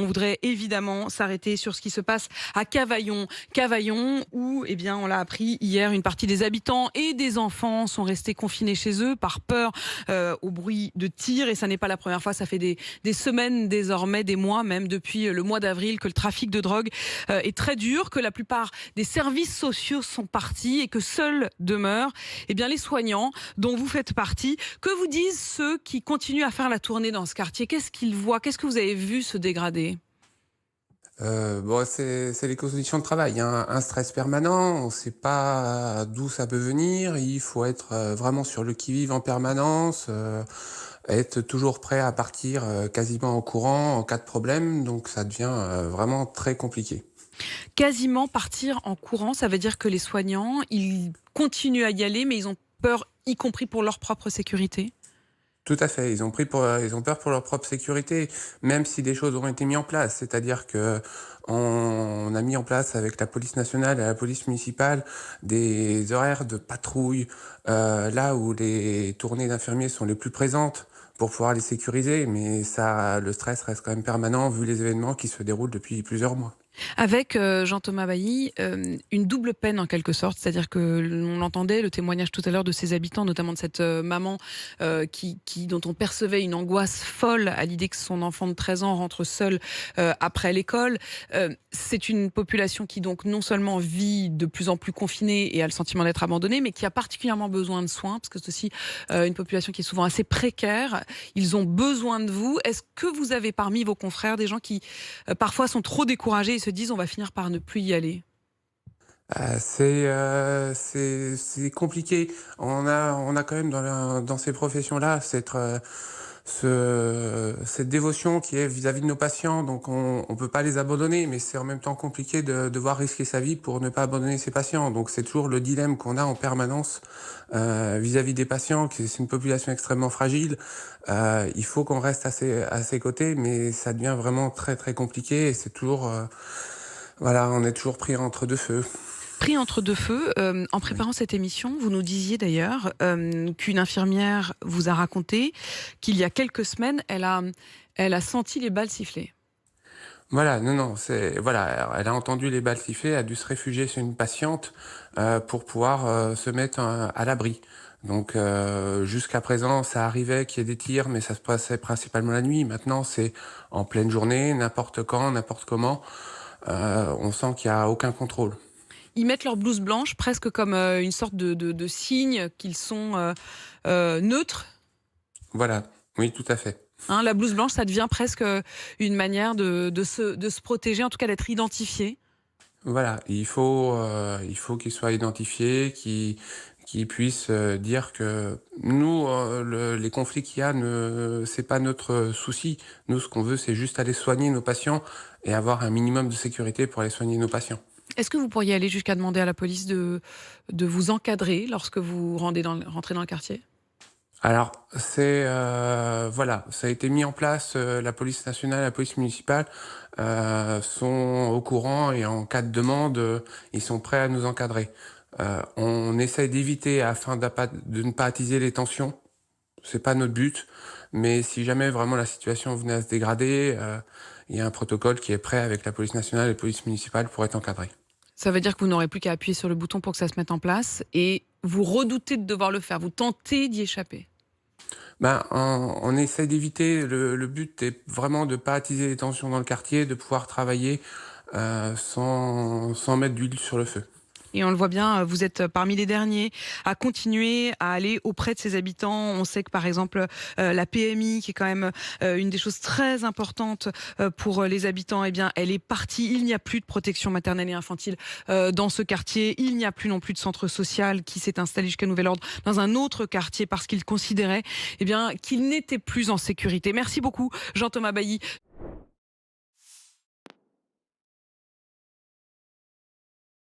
on voudrait évidemment s'arrêter sur ce qui se passe à Cavaillon. Cavaillon où, on l'a appris hier, une partie des habitants et des enfants sont restés confinés chez eux par peur au bruit de tirs. Et ça n'est pas la première fois, ça fait des semaines désormais, des mois même, depuis le mois d'avril, que le trafic de drogue est très dur, que la plupart des services sociaux sont partis et que seuls demeurent les soignants dont vous faites partie. Que vous disent ceux qui continuent à faire la tournée dans ce quartier? Qu'est-ce qu'ils voient? Qu'est-ce que vous avez vu se dégrader? C'est les conditions de travail, hein. Un stress permanent, on ne sait pas d'où ça peut venir. Il faut être vraiment sur le qui-vive en permanence, être toujours prêt à partir quasiment en courant en cas de problème. Donc ça devient vraiment très compliqué. Quasiment partir en courant, ça veut dire que les soignants, ils continuent à y aller, mais ils ont peur, y compris pour leur propre sécurité? Tout à fait, ils ont peur pour leur propre sécurité, même si des choses ont été mises en place. C'est-à-dire que on a mis en place avec la police nationale et la police municipale des horaires de patrouille, là où les tournées d'infirmiers sont les plus présentes pour pouvoir les sécuriser. Mais ça, le stress reste quand même permanent vu les événements qui se déroulent depuis plusieurs mois. Avec Jean-Thomas Bailly, une double peine en quelque sorte, c'est-à-dire que l'on entendait le témoignage tout à l'heure de ces habitants, notamment de cette maman dont on percevait une angoisse folle à l'idée que son enfant de 13 ans rentre seul après l'école. C'est une population qui donc non seulement vit de plus en plus confinée et a le sentiment d'être abandonnée, mais qui a particulièrement besoin de soins, parce que c'est aussi une population qui est souvent assez précaire. Ils ont besoin de vous. Est-ce que vous avez parmi vos confrères des gens qui parfois sont trop découragés et se disent on va finir par ne plus y aller? C'est compliqué. On a quand même dans ces professions-là cette dévotion qui est vis-à-vis de nos patients, donc on peut pas les abandonner, mais c'est en même temps compliqué de devoir risquer sa vie pour ne pas abandonner ses patients. Donc c'est toujours le dilemme qu'on a en permanence vis-à-vis des patients, que c'est une population extrêmement fragile. Il faut qu'on reste à ses côtés, mais ça devient vraiment très très compliqué et c'est toujours voilà, on est toujours pris entre deux feux. Pris entre deux feux, en Oui. préparant cette émission, vous nous disiez d'ailleurs qu'une infirmière vous a raconté qu'il y a quelques semaines, elle a senti les balles siffler. Voilà, non, non, voilà, elle a entendu les balles siffler, elle a dû se réfugier chez une patiente pour pouvoir se mettre à l'abri. Donc jusqu'à présent, ça arrivait qu'il y ait des tirs, mais ça se passait principalement la nuit. Maintenant, c'est en pleine journée, n'importe quand, n'importe comment. On sent qu'il y a aucun contrôle. Ils mettent leur blouse blanche presque comme une sorte de signe qu'ils sont neutres. Voilà, oui, tout à fait. Hein, la blouse blanche, ça devient presque une manière de se protéger, en tout cas d'être identifié. Voilà, il faut qu'il soit identifié, qu'il puisse dire que nous, les conflits qu'il y a, c'est pas notre souci. Nous, ce qu'on veut, c'est juste aller soigner nos patients et avoir un minimum de sécurité pour aller soigner nos patients. Est-ce que vous pourriez aller jusqu'à demander à la police de vous encadrer lorsque vous rentrez dans le quartier? Alors, voilà, ça a été mis en place. La police nationale, la police municipale sont au courant et en cas de demande, ils sont prêts à nous encadrer. On essaye d'éviter afin de ne pas attiser les tensions. C'est pas notre but, mais si jamais vraiment la situation venait à se dégrader, il y a un protocole qui est prêt avec la police nationale et la police municipale pour être encadré. Ça veut dire que vous n'aurez plus qu'à appuyer sur le bouton pour que ça se mette en place et vous redoutez de devoir le faire, vous tentez d'y échapper. On essaie d'éviter. Le but est vraiment de ne pas attiser les tensions dans le quartier, de pouvoir travailler sans mettre d'huile sur le feu. Et on le voit bien, vous êtes parmi les derniers à continuer à aller auprès de ces habitants. On sait que par exemple la PMI, qui est quand même une des choses très importantes pour les habitants, elle est partie. Il n'y a plus de protection maternelle et infantile dans ce quartier. Il n'y a plus non plus de centre social qui s'est installé jusqu'à nouvel ordre dans un autre quartier parce qu'il considérait qu'il n'était plus en sécurité. Merci beaucoup Jean-Thomas Bailly.